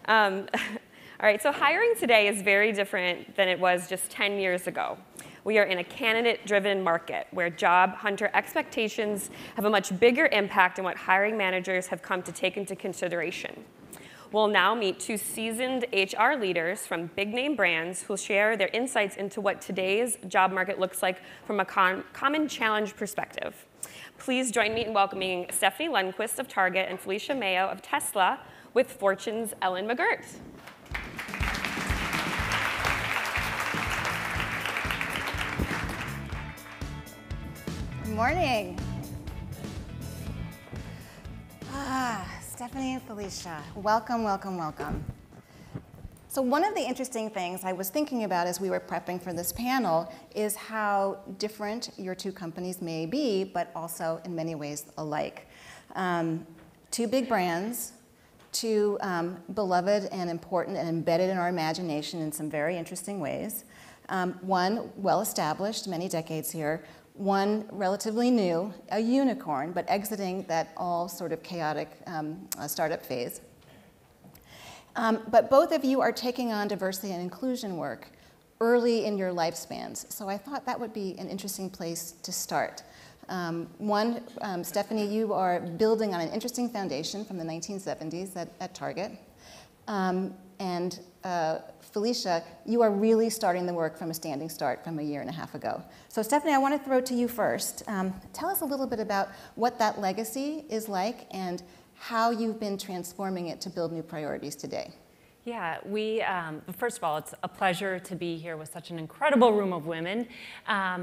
All right, so hiring today is very different than it was just 10 years ago. We are in a candidate-driven market where job hunter expectations have a much bigger impact on what hiring managers have come to take into consideration. We'll now meet two seasoned HR leaders from big-name brands who'll share their insights into what today's job market looks like from a common challenge perspective. Please join me in welcoming Stephanie Lundquist of Target and Felicia Mayo of Tesla with Fortune's Ellen McGirt. Good morning. Stephanie and Felicia, welcome, welcome, welcome. So one of the interesting things I was thinking about as we were prepping for this panel is how different your two companies may be, but also in many ways alike. Two big brands, two beloved and important and embedded in our imagination in some very interesting ways. One well-established, many decades here, one relatively new, a unicorn, but exiting that all sort of chaotic startup phase. But both of you are taking on diversity and inclusion work early in your lifespans. So I thought that would be an interesting place to start. Stephanie, you are building on an interesting foundation from the 1970s at Target. And Felicia, you are really starting the work from a standing start from a year and a half ago. So Stephanie, I want to throw it to you first. Tell us a little bit about what that legacy is like and how you've been transforming it to build new priorities today. Yeah, first of all, it's a pleasure to be here with such an incredible room of women,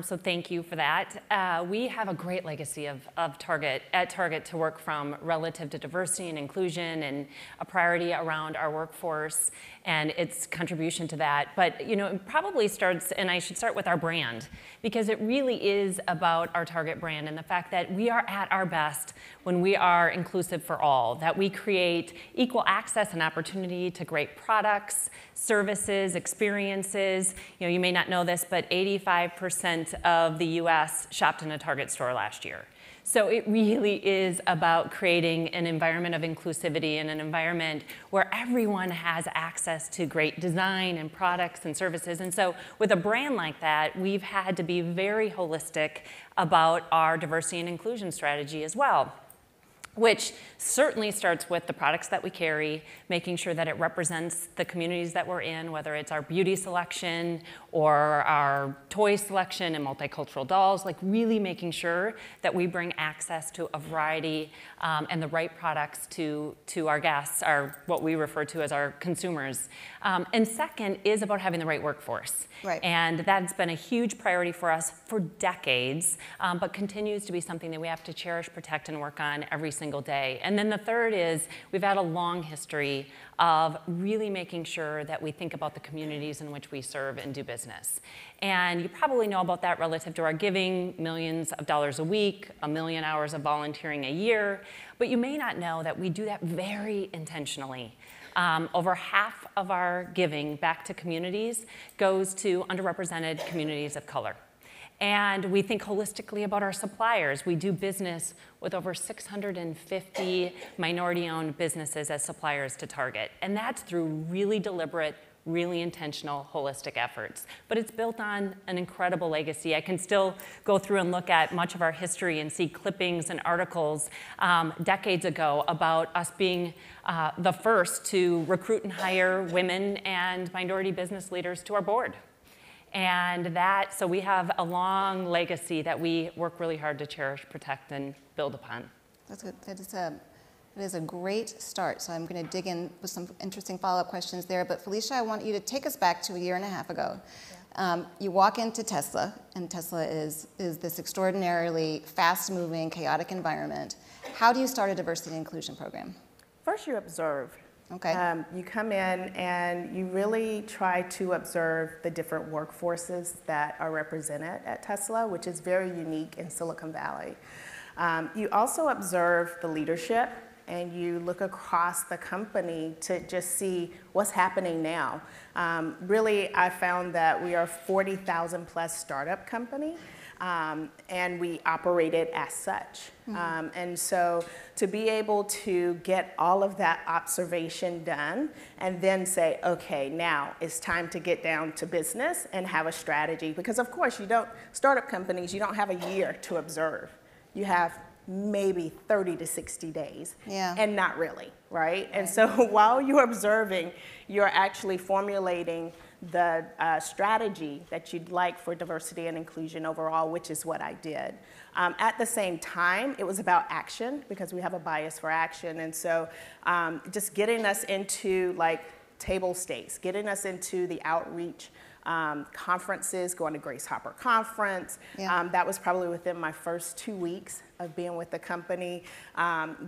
so thank you for that. We have a great legacy at Target to work from relative to diversity and inclusion and a priority around our workforce and its contribution to that. But you know, it probably starts, and I should start with our brand, because it really is about our Target brand and the fact that we are at our best when we are inclusive for all, that we create equal access and opportunity to great products, services, experiences. You know, you may not know this, but 85% of the US shopped in a Target store last year. So it really is about creating an environment of inclusivity and an environment where everyone has access to great design and products and services. And so with a brand like that, we've had to be very holistic about our diversity and inclusion strategy as well, which certainly starts with the products that we carry, making sure that it represents the communities that we're in, whether it's our beauty selection or our toy selection and multicultural dolls, like really making sure that we bring access to a variety and the right products to our guests, what we refer to as our consumers. And second is about having the right workforce. Right. And that's been a huge priority for us for decades, but continues to be something that we have to cherish, protect, and work on every single day. And then the third is we've had a long history of really making sure that we think about the communities in which we serve and do business. And you probably know about that relative to our giving, millions of dollars a week, 1 million hours of volunteering a year, but you may not know that we do that very intentionally. Over half of our giving back to communities goes to underrepresented communities of color. And we think holistically about our suppliers. We do business with over 650 minority-owned businesses as suppliers to Target. And that's through really deliberate, really intentional, holistic efforts. But it's built on an incredible legacy. I can still go through and look at much of our history and see clippings and articles decades ago about us being the first to recruit and hire women and minority business leaders to our board. And so we have a long legacy that we work really hard to cherish, protect, and build upon. That's good. That is a great start. So I'm going to dig in with some interesting follow-up questions there. But Felicia, I want you to take us back to a year and a half ago. Yeah. You walk into Tesla, and Tesla is this extraordinarily fast-moving, chaotic environment. How do you start a diversity and inclusion program? First, you observe. Okay. You come in and you really try to observe the different workforces that are represented at Tesla, which is very unique in Silicon Valley. You also observe the leadership and you look across the company to just see what's happening now. Really, I found that we are a 40,000 plus startup company. and we operated as such. And so to be able to get all of that observation done and then say, okay, now it's time to get down to business and have a strategy. Because of course, startup companies, you don't have a year to observe. You have maybe 30 to 60 days, and not really, right? And so while you're observing, you're actually formulating the strategy that you'd like for diversity and inclusion overall, which is what I did. At the same time, it was about action, because we have a bias for action. And so just getting us into like table stakes, getting us into the outreach conferences, going to Grace Hopper Conference. That was probably within my first 2 weeks of being with the company,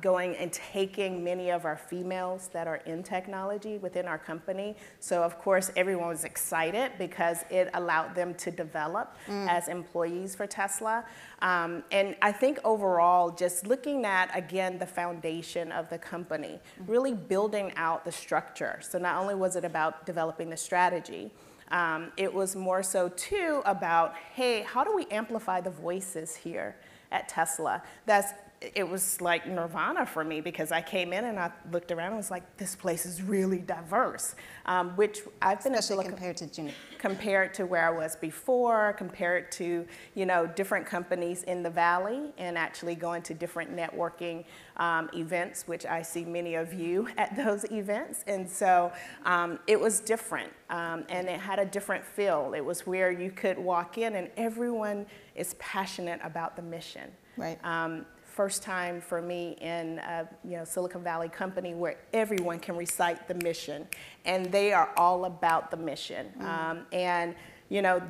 going and taking many of our females that are in technology within our company. So of course, everyone was excited because it allowed them to develop as employees for Tesla. And I think overall, just looking at, again, the foundation of the company, really building out the structure. So not only was it about developing the strategy, it was more so too about, hey, how do we amplify the voices here at Tesla? It was like nirvana for me, because I came in and I looked around and was like, this place is really diverse, which I've been especially compared to where I was before, compared to different companies in the Valley, and actually going to different networking events, which I see many of you at those events. And so it was different, and it had a different feel. It was where you could walk in and everyone is passionate about the mission. Right. First time for me in a Silicon Valley company where everyone can recite the mission, and they are all about the mission. And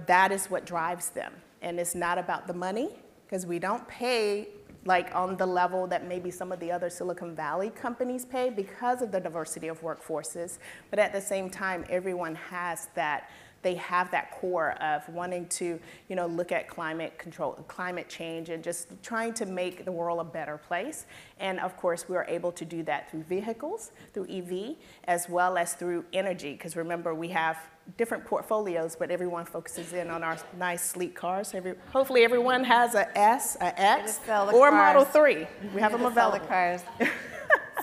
that is what drives them. And it's not about the money, because we don't pay like on the level that maybe some of the other Silicon Valley companies pay because of the diversity of workforces. But at the same time, everyone has that. They have that core of wanting to, look at climate control, climate change, and just trying to make the world a better place. And of course, we are able to do that through vehicles, through EV, as well as through energy. Because remember, we have different portfolios, but everyone focuses in on our nice, sleek cars. Hopefully, everyone has a S, a X, or a Model 3. We have them available. The cars.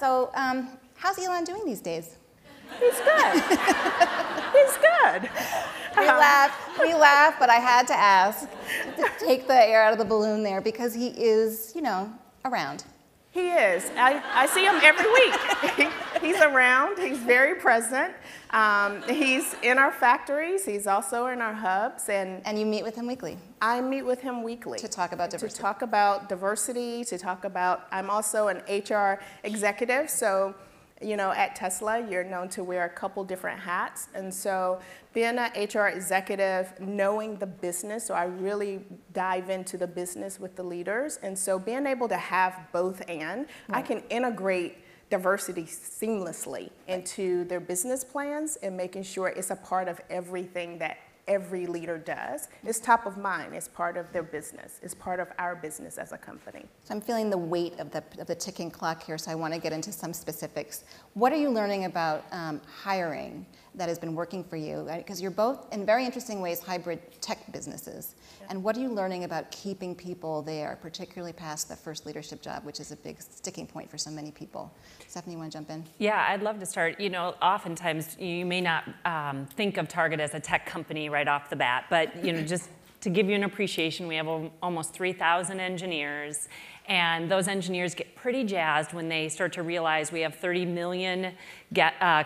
So, how's Elon doing these days? He's good. He's good. We laugh, but I had to ask to take the air out of the balloon there, because he is, around. He is. I see him every week. He's around. He's very present. He's in our factories. He's also in our hubs. And you meet with him weekly? I meet with him weekly. To talk about diversity? To talk about diversity, I'm also an HR executive, so at Tesla, you're known to wear a couple different hats. And so being an HR executive, knowing the business, so I really dive into the business with the leaders. And so being able to have both I can integrate diversity seamlessly into their business plans and making sure it's a part of everything that every leader does. It's top of mind. It's part of their business. It's part of our business as a company. So I'm feeling the weight of the ticking clock here, so I want to get into some specifics. What are you learning about hiring that has been working for you? Because you're both, in very interesting ways, hybrid tech businesses. Yeah. And what are you learning about keeping people there, particularly past the first leadership job, which is a big sticking point for so many people? Stephanie, you want to jump in? Yeah, I'd love to start. Oftentimes you may not think of Target as a tech company right off the bat, but just to give you an appreciation, we have almost 3,000 engineers, and those engineers get pretty jazzed when they start to realize we have 30 million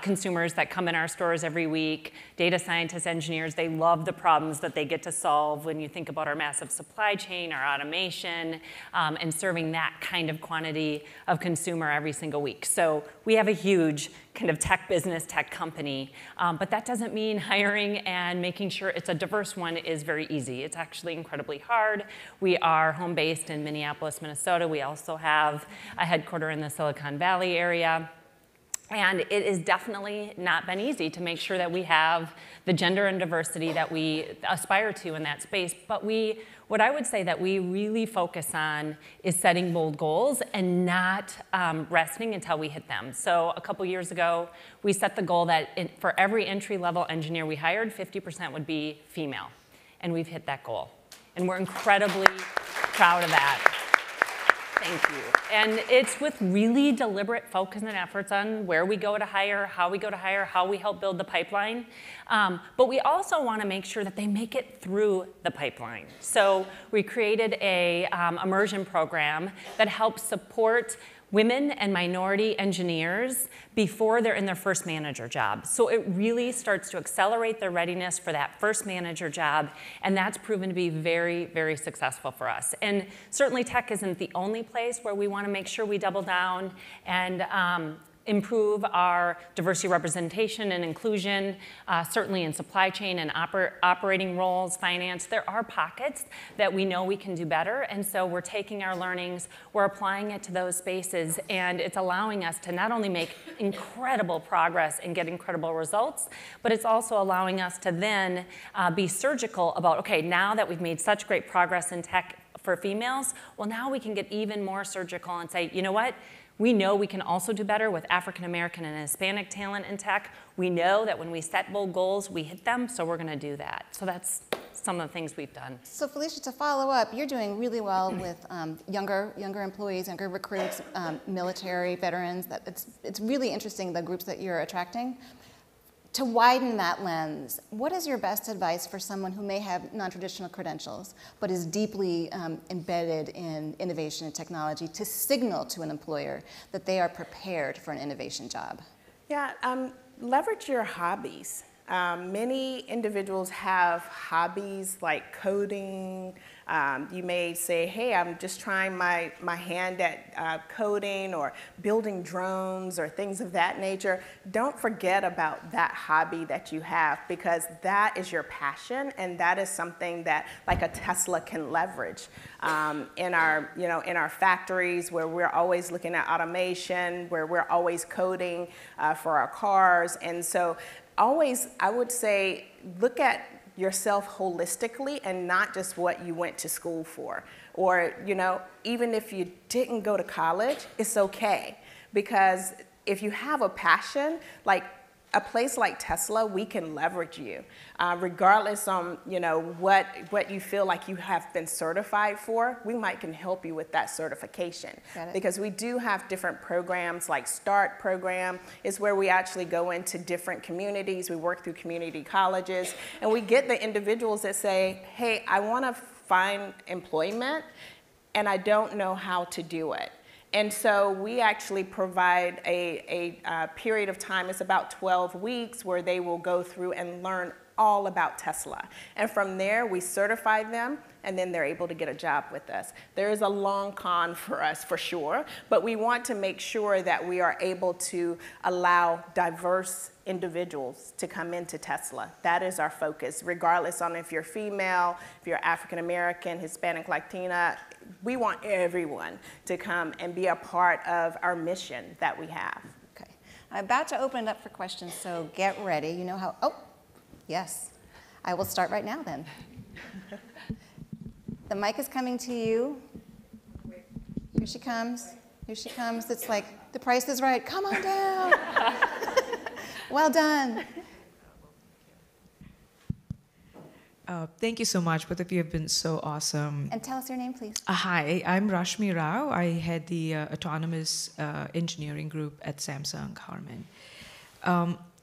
consumers that come in our stores every week. Data scientists, engineers, they love the problems that they get to solve when you think about our massive supply chain, our automation, and serving that kind of quantity of consumer every single week. So we have a huge kind of tech business, tech company, but that doesn't mean hiring and making sure it's a diverse one is very easy. It's actually incredibly hard. We are home-based in Minneapolis, Minnesota. We also have a headquarter in the Silicon Valley area. And it has definitely not been easy to make sure that we have the gender and diversity that we aspire to in that space. But what I would say that we really focus on is setting bold goals and not resting until we hit them. So a couple years ago, we set the goal that for every entry-level engineer we hired, 50% would be female. And we've hit that goal. And we're incredibly proud of that. Thank you. And it's with really deliberate focus and efforts on where we go to hire, how we go to hire, how we help build the pipeline. But we also want to make sure that they make it through the pipeline. So we created a immersion program that helps support women and minority engineers before they're in their first manager job. So it really starts to accelerate their readiness for that first manager job, and that's proven to be very, very successful for us. And certainly tech isn't the only place where we want to make sure we double down and improve our diversity representation and inclusion, certainly in supply chain and operating roles, finance. There are pockets that we know we can do better, and so we're taking our learnings, we're applying it to those spaces, and it's allowing us to not only make incredible progress and get incredible results, but it's also allowing us to then be surgical about, okay, now that we've made such great progress in tech for females, well, now we can get even more surgical and say, you know what? We know we can also do better with African American and Hispanic talent in tech. We know that when we set bold goals, we hit them, so we're going to do that. So that's some of the things we've done. So Felicia, to follow up, you're doing really well with younger employees, younger recruits, military veterans. It's really interesting, the groups that you're attracting. To widen that lens, what is your best advice for someone who may have non-traditional credentials, but is deeply embedded in innovation and technology to signal to an employer that they are prepared for an innovation job? Yeah, leverage your hobbies. Many individuals have hobbies like coding. You may say, hey, I'm just trying my hand at coding or building drones or things of that nature. Don't forget about that hobby that you have, because that is your passion, and that is something that like a Tesla can leverage in our factories, where we're always looking at automation, where we're always coding for our cars. And so always, I would say, look at yourself holistically and not just what you went to school for. Or, even if you didn't go to college, it's okay. Because if you have a passion, like a place like Tesla, we can leverage you, regardless on what you feel like you have been certified for. We can help you with that certification, because we do have different programs. Like START program is where we actually go into different communities. We work through community colleges, and we get the individuals that say, hey, I want to find employment, and I don't know how to do it. And so we actually provide a period of time, it's about 12 weeks, where they will go through and learn all about Tesla. And from there, we certify them, and then they're able to get a job with us. There is a long con for us, for sure, but we want to make sure that we are able to allow diverse individuals to come into Tesla. That is our focus, regardless on if you're female, if you're African American, Hispanic, Latina. We want everyone to come and be a part of our mission that we have. Okay, I'm about to open it up for questions, so get ready. You know how, oh, yes. I will start right now then. The mic is coming to you. Here she comes. Here she comes. It's like, the price is right. Come on down. Well done. Thank you so much. Both of you have been so awesome. And tell us your name, please. Hi, I'm Rashmi Rao. I head the Autonomous Engineering Group at Samsung Harman.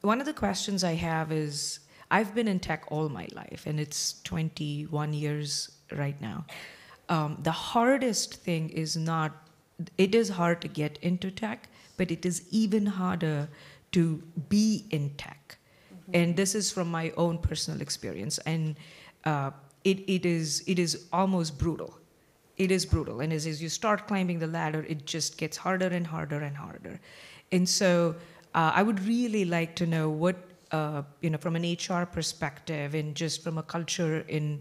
One of the questions I have is, I've been in tech all my life, and it's 21 years right now. The hardest thing is not, it is hard to get into tech, but it is even harder to be in tech. And this is from my own personal experience. And it is almost brutal. It is brutal. And as you start climbing the ladder, it just gets harder and harder and harder. And so I would really like to know what, from an HR perspective and just from a culture in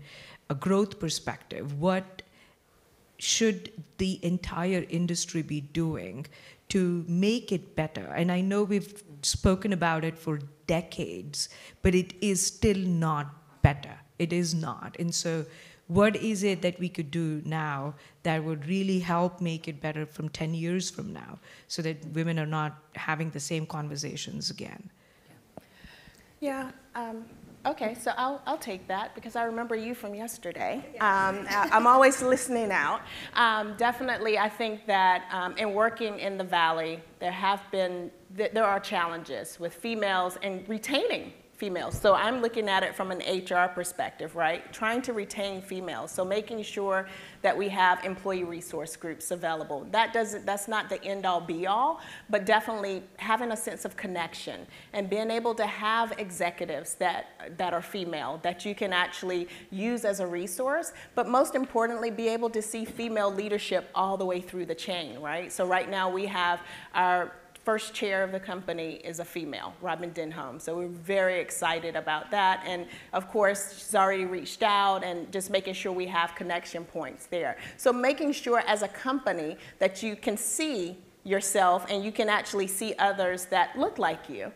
a growth perspective, what should the entire industry be doing to make it better? And I know we've spoken about it for decades, but it is still not better. It is not. And so what is it that we could do now that would really help make it better from 10 years from now, so that women are not having the same conversations again? Yeah, Okay, so I'll take that because I remember you from yesterday. I'm always listening out. Definitely, I think that in working in the Valley, there are challenges with females and retaining females. So I'm looking at it from an HR perspective, right? Trying to retain females. So making sure that we have employee resource groups available. That's not the end all be all, but definitely having a sense of connection and being able to have executives that are female that you can actually use as a resource, but most importantly, be able to see female leadership all the way through the chain, right? So right now we have our first chair of the company is a female, Robin Denholm. So we're very excited about that. And of course, she's already reached out and just making sure we have connection points there. So making sure as a company that you can see yourself and you can actually see others that look like you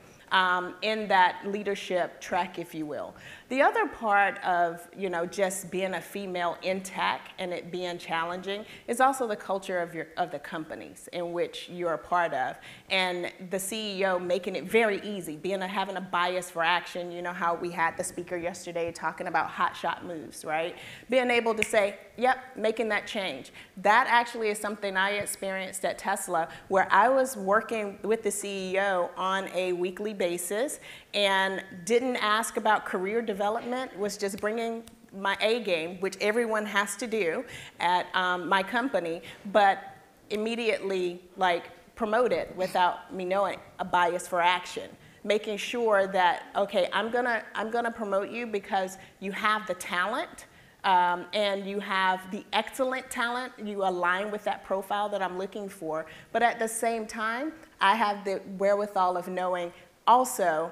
in that leadership track, if you will. The other part of, just being a female in tech and it being challenging is also the culture of the companies in which you're a part of, and the CEO making it very easy, having a bias for action. You know how we had the speaker yesterday talking about hotshot moves, right? Being able to say, yep, making that change. That actually is something I experienced at Tesla, where I was working with the CEO on a weekly basis and didn't ask about career development, was just bringing my A game, which everyone has to do at my company, but immediately promote it without me knowing a bias for action. Making sure that, okay, I'm gonna promote you because you have the talent, and you have the excellent talent, you align with that profile that I'm looking for, but at the same time, I have the wherewithal of knowing also,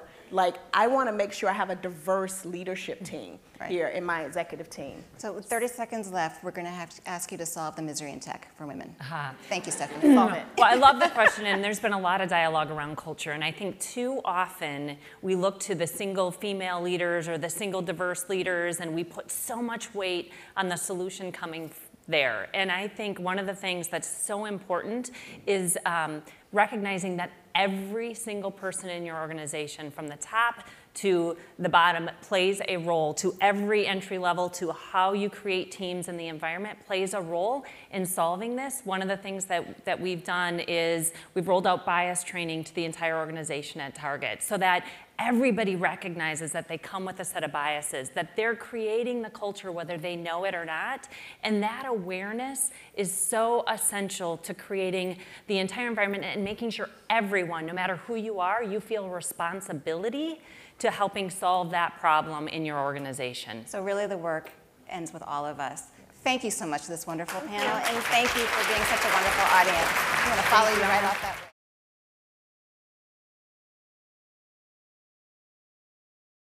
I want to make sure I have a diverse leadership team here in my executive team. So with 30 seconds left, we're going to have to ask you to solve the misery in tech for women. Thank you, Stephanie. Solve it. Well, I love the question, and there's been a lot of dialogue around culture, and I think too often we look to the single female leaders or the single diverse leaders, and we put so much weight on the solution coming there. And I think one of the things that's so important is recognizing that every single person in your organization, from the top to the bottom, plays a role, to every entry level, to how you create teams and the environment plays a role in solving this. One of the things that we've done is we've rolled out bias training to the entire organization at Target so that everybody recognizes that they come with a set of biases, that they're creating the culture whether they know it or not. And that awareness is so essential to creating the entire environment and making sure everyone, no matter who you are, you feel responsibility to helping solve that problem in your organization. So really the work ends with all of us. Thank you so much for this wonderful panel, and thank you for being such a wonderful audience. I'm going to follow you right off that.